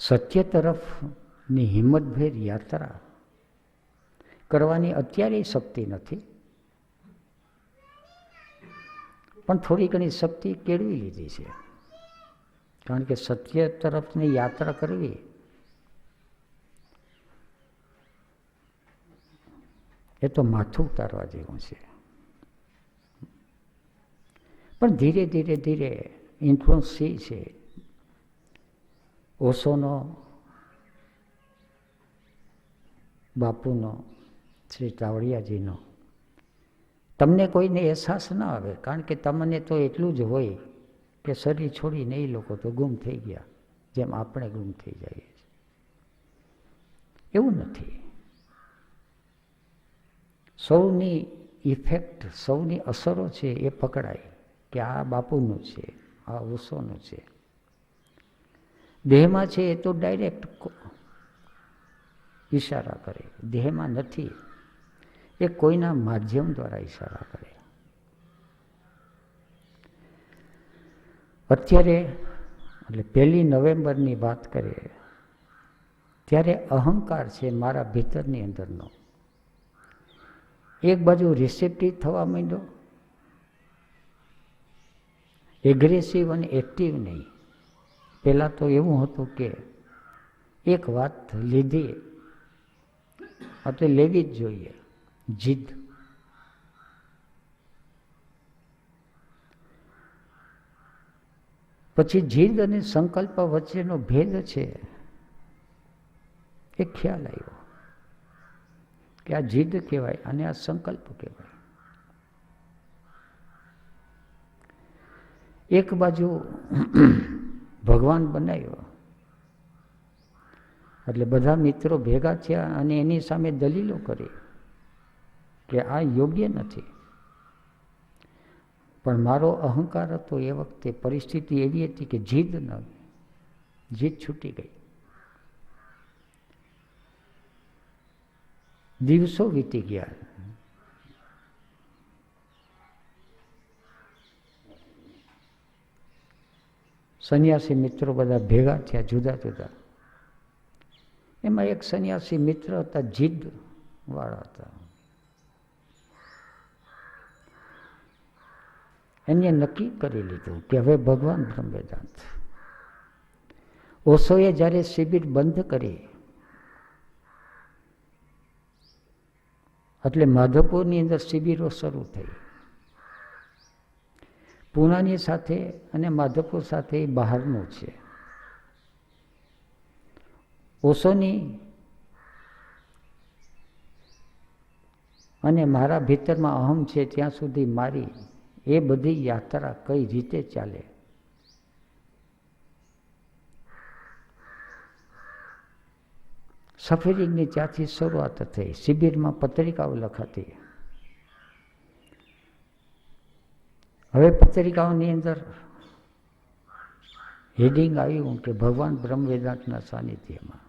સત્ય તરફની હિંમતભેર યાત્રા કરવાની અત્યારે શક્તિ નથી, પણ થોડી ઘણી શક્તિ કેળવી લીધી છે. કારણ કે સત્ય તરફની યાત્રા કરવી એ તો માથું ઉતારવા જેવું છે. પણ ધીરે ધીરે ધીરે ઇન્ફ્લુઅન્સ સી છે ઓશોનો, બાપુનો, શ્રી ચાવડિયાજીનો. તમને કોઈને અહેસાસ ના આવે, કારણ કે તમને તો એટલું જ હોય કે શરીર છોડીને એ લોકો તો ગુમ થઈ ગયા, જેમ આપણે ગુમ થઈ જઈએ છીએ. એવું નથી. સૌની ઇફેક્ટ, સૌની અસરો છે એ પકડાય કે આ બાપુનું છે, આ ઓશોનું છે. દેહમાં છે એ તો ડાયરેક્ટ ઈશારા કરે, દેહમાં નથી, એ કોઈના માધ્યમ દ્વારા ઈશારા કરે. અત્યારે એટલે 1 નવેમ્બરની વાત કરીએ ત્યારે અહંકાર છે મારા ભીતરની અંદરનો, એક બાજુ રિસેપ્ટિવ થવા માંડ્યો, એગ્રેસિવ અને એક્ટિવ નહીં. પહેલાં તો એવું હતું કે એક વાત લીધી એટલે લેવી જ જોઈએ, જીદ. પછી જીદ અને સંકલ્પ વચ્ચેનો ભેદ છે એ ખ્યાલ આવ્યો કે આ જીદ કહેવાય અને આ સંકલ્પ કહેવાય. એક બાજુ ભગવાન બનાવ્યો એટલે બધા મિત્રો ભેગા થયા અને એની સામે દલીલો કરી કે આ યોગ્ય નથી. પણ મારો અહંકાર હતો એ વખતે, પરિસ્થિતિ એવી હતી કે જીદ છૂટી ગઈ. દિવસો વીતી ગયા. સંન્યાસી મિત્રો બધા ભેગા થયા, જુદા જુદા. એમાં એક સંન્યાસી મિત્ર હતા, જીદ વાળા હતા. એને નક્કી કરી લીધું કે હવે ભગવાન બ્રહ્મ વેદાંત. ઓશોએ જ્યારે શિબિર બંધ કરી એટલે માધવપુરની અંદર શિબિરો શરૂ થઈ. પૂનાની સાથે અને માધવપુર સાથે બહારનું છે. ઓશોની અને મારા ભીતરમાં અહમ છે ત્યાં સુધી મારી એ બધી યાત્રા કઈ રીતે ચાલે. સફેરિંગની ત્યાંથી શરૂઆત થઈ. શિબિરમાં પત્રિકાઓ લખાતી હવે પત્રિકાઓની અંદર હેડિંગ આવ્યું કે ભગવાન બ્રહ્મ વેદાંતના સાનિધ્યમાં.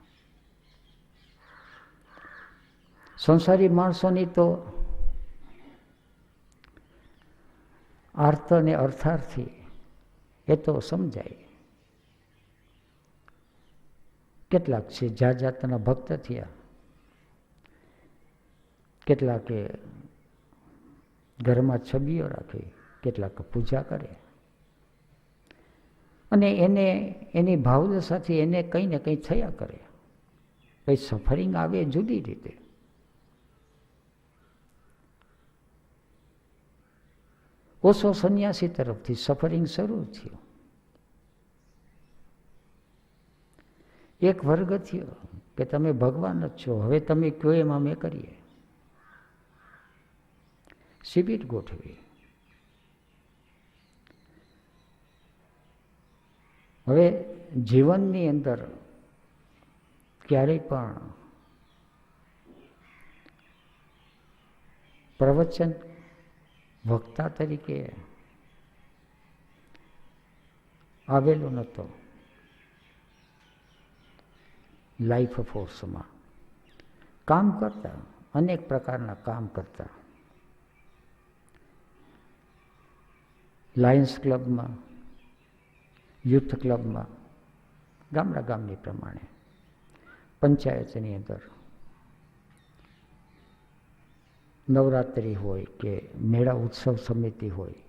સંસારી માણસોની તો આર્ત અને અર્થાર્થી એ તો સમજાય. કેટલાક છે જાત જાતના ભક્ત થયા, કેટલાકે ઘરમાં છબીઓ રાખી, કેટલાક પૂજા કરે, અને એને એની ભાવદશાથી એને કંઈ ને કંઈ થયા કરે. પછી સફરિંગ આવે જુદી રીતે. ઓશો સંન્યાસી તરફથી સફરિંગ શરૂ થયું. એક વર્ગ થયો કે તમે ભગવાન જ છો, હવે તમે કયો એમ અમે કરીએ. શિબિર ગોઠવી. હવે જીવનની અંદર ક્યારેય પણ પ્રવચન વક્તા તરીકે આવેલો નહોતો. લાઈફ ફોર્સમાં કામ કરતા, અનેક પ્રકારના કામ કરતા. લાયન્સ ક્લબમાં, યુથ ક્લબમાં, ગામડા ગામની પ્રમાણે, પંચાયતની અંદર, નવરાત્રિ હોય કે મેળા ઉત્સવ સમિતિ હોય,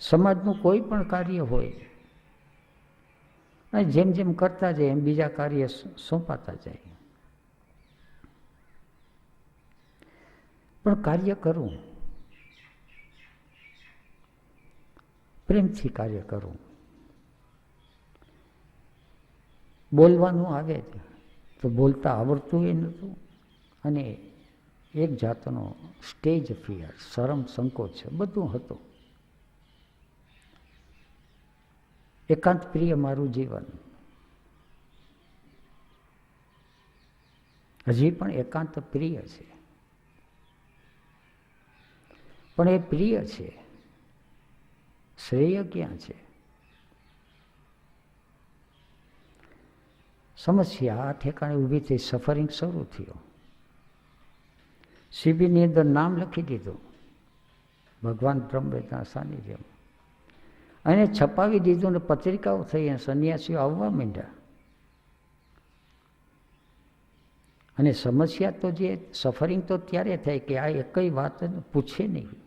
સમાજનું કોઈ પણ કાર્ય હોય, અને જેમ જેમ કરતા જાય એમ બીજા કાર્ય સોંપાતા જાય. પણ કાર્ય કરવું, પ્રેમથી કાર્ય કરવું. બોલવાનું આવે તો બોલતા આવડતું એ નહોતું, અને એક જાતનો સ્ટેજ ફિયર, શરમ સંકોચ બધું હતું. એકાંત પ્રિય મારું જીવન. હજી પણ એકાંત પ્રિય છે, પણ એ પ્રિય છે, શ્રેય ક્યાં છે? સમસ્યા આ ઠેકાણે ઊભી થઈ, સફરિંગ શરૂ થયો. શિબિરની અંદર નામ લખી દીધું, ભગવાન બ્રહ્મ વેદાંત સાનિધ્યમાં, અને છપાવી દીધું, ને પત્રિકાઓ થઈ, અને સંન્યાસીઓ આવવા માંડ્યા. અને સમસ્યા તો જે સફરિંગ તો ત્યારે થાય કે આ એકઈ વાત પૂછે નહીં,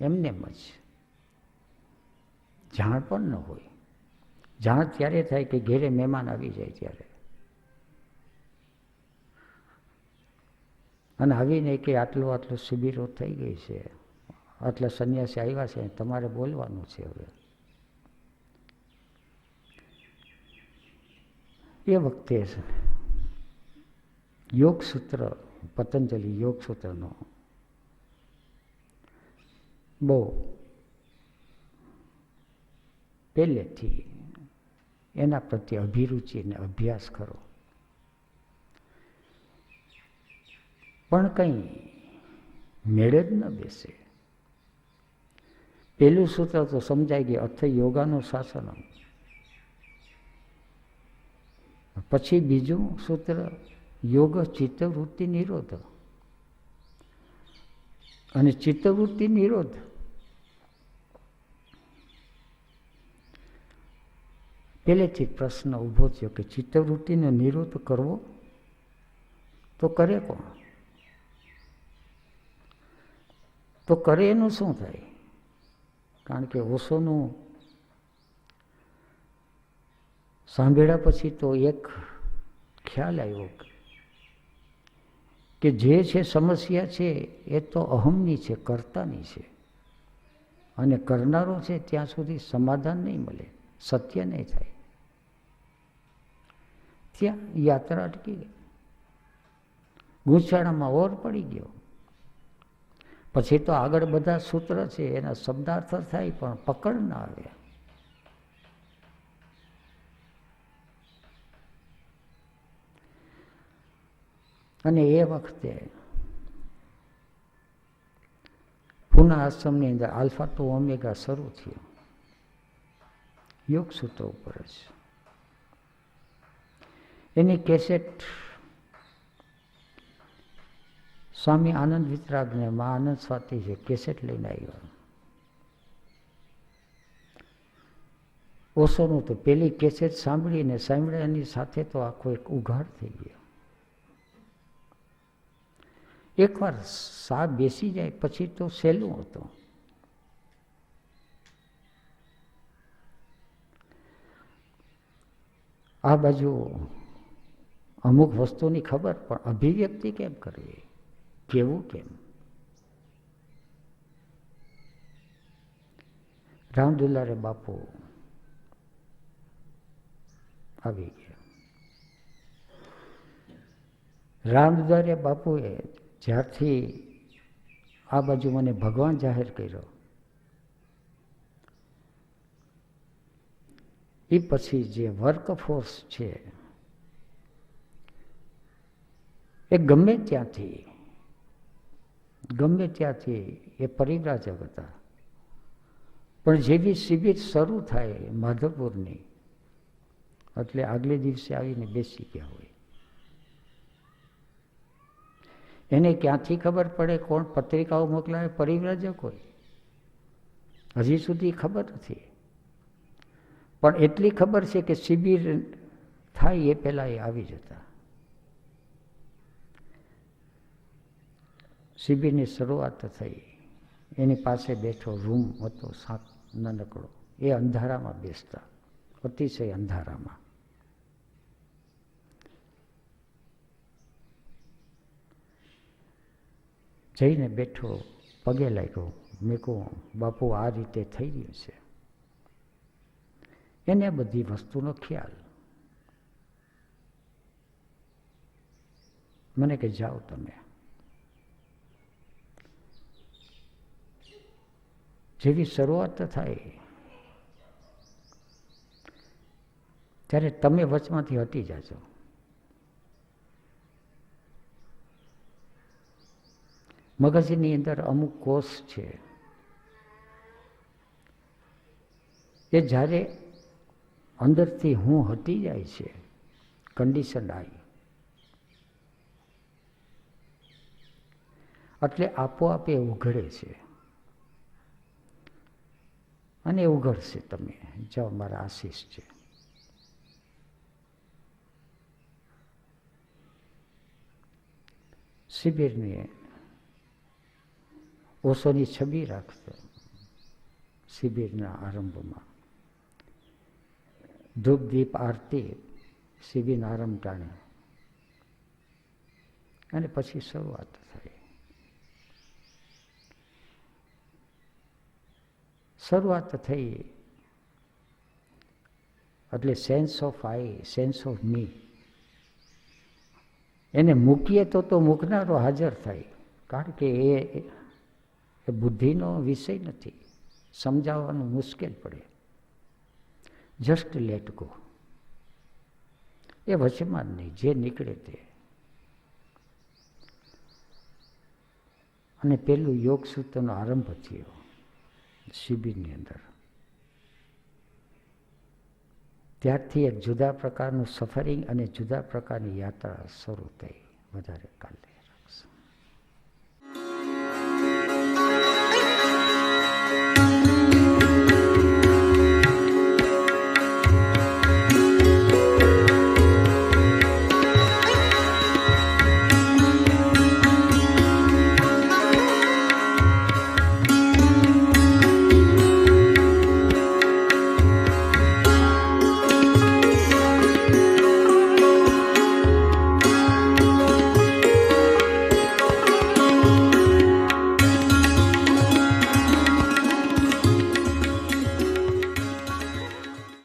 એમને જ જાણ પણ ન હોય. જાણ ત્યારે થાય કે ઘેરે મહેમાન આવી જાય ત્યારે, અને આવીને કે આટલું શિબિરો થઈ ગઈ છે, આટલા સંન્યાસી આવ્યા છે, તમારે બોલવાનું છે. હવે એ વખતે યોગસૂત્ર, પતંજલિ યોગસૂત્રનો બહુ પહેલેથી એના પ્રત્યે અભિરુચિ અને અભ્યાસ કરો. પણ કંઈ મેળે જ ન બેસે. પહેલું સૂત્ર તો સમજાઈ ગયું, અર્થ યોગાનું શાસન. પછી બીજું સૂત્ર, યોગ ચિત્તવૃત્તિ નિરોધ. અને ચિત્તવૃત્તિ નિરોધ પહેલેથી પ્રશ્ન ઊભો થયો કે ચિત્તવૃત્તિનો નિરોધ કરવો તો કરે કોણ? તો કરે એનું શું થાય? કારણ કે ઓશોનું સાંભળ્યા પછી તો એક ખ્યાલ આવ્યો કે જે છે સમસ્યા છે એ તો અહમની છે, કર્તાની છે, અને કરનારો છે ત્યાં સુધી સમાધાન નહીં મળે, સત્ય નહીં થાય. ત્યાં યાત્રા અટકી ગઈ, ગૂંચવાડામાં ઓર પડી ગયો. પછી તો આગળ બધા સૂત્ર છે એના શબ્દાર્થ થાય પણ પકડ ના આવે. અને એ વખતે પુનઃ ગુરુના આશ્રમની અંદર આલ્ફા ટુ ઓમેગા શરૂ થયું, યોગ સૂત્ર ઉપર જ. એની કેસેટ સ્વામી આનંદ વિતરાગને મા આનંદ સ્વાતી છે કેસેટ લઈને આવ્યા. ઓશોનું તો પેલી કેસેટ સાંભળ્યાની સાથે તો આખો એક ઉઘાડ થઈ ગયો. એકવાર સા બેસી જાય પછી તો સહેલું હતું. આ બાજુ અમુક વસ્તુની ખબર, પણ અભિવ્યક્તિ કેમ કરવી, કેવું કેમ. રામદુલારે બાપુ આવી ગયા. રામદુલારે બાપુએ જ્યારથી આ બાજુ મને ભગવાન જાહેર કર્યો, એ પછી જે વર્કફોર્સ છે એ ગમે ત્યાંથી એ પરિવ્રાજક હતા. પણ જેવી શિબિર શરૂ થાય માધવપુરની, એટલે આગલે દિવસે આવીને બેસી ગયા હોય. એને ક્યાંથી ખબર પડે કોણ પત્રિકાઓ મોકલાવે? પરિવ્રાજક હોય. હજી સુધી ખબર નથી, પણ એટલી ખબર છે કે શિબિર થાય એ પહેલાં એ આવી જતા. શિબિરની શરૂઆત થઈ, એની પાસે બેઠો રૂમ હતો નાનકડો, એ અંધારામાં બેસતા, અતિશય અંધારામાં. જઈને બેઠો, પગે લાગ્યો. મેં કહું બાપુ આ રીતે થઈ ગયું છે. એને બધી વસ્તુનો ખ્યાલ. મને કે જાઓ તમે. જેવી શરૂઆત થાય ત્યારે તમે વચમાંથી હટી જાજો. મગજની અંદર અમુક કોષ છે, એ જ્યારે અંદરથી હું હટી જાય છે, કન્ડિશન આવી, એટલે આપોઆપ એ ઉઘડે છે. અને ઉઘડશે. તમે જાઓ, મારા આશીષ છે. શિબિરની ઓશોની છબી રાખતો. શિબિરના આરંભમાં ધૂપ દીપ આરતી શિબિરના આરંભ ટાણે, અને પછી શરૂઆત થઈ. શરૂઆત થઈ એટલે sense of I, sense of me, એને મૂકીએ તો મૂકનારો હાજર થાય. કારણ કે એ બુદ્ધિનો વિષય નથી, સમજાવવાનું મુશ્કેલ પડે. જસ્ટ લેટ ગો, એ વચમાં જ નહીં, જે નીકળે તે. અને પેલું યોગ સૂત્રનો આરંભ થયો શિબિરની અંદર. ત્યારથી એક જુદા પ્રકારનું સફરિંગ અને જુદા પ્રકારની યાત્રા શરૂ થઈ. વધારે કાલે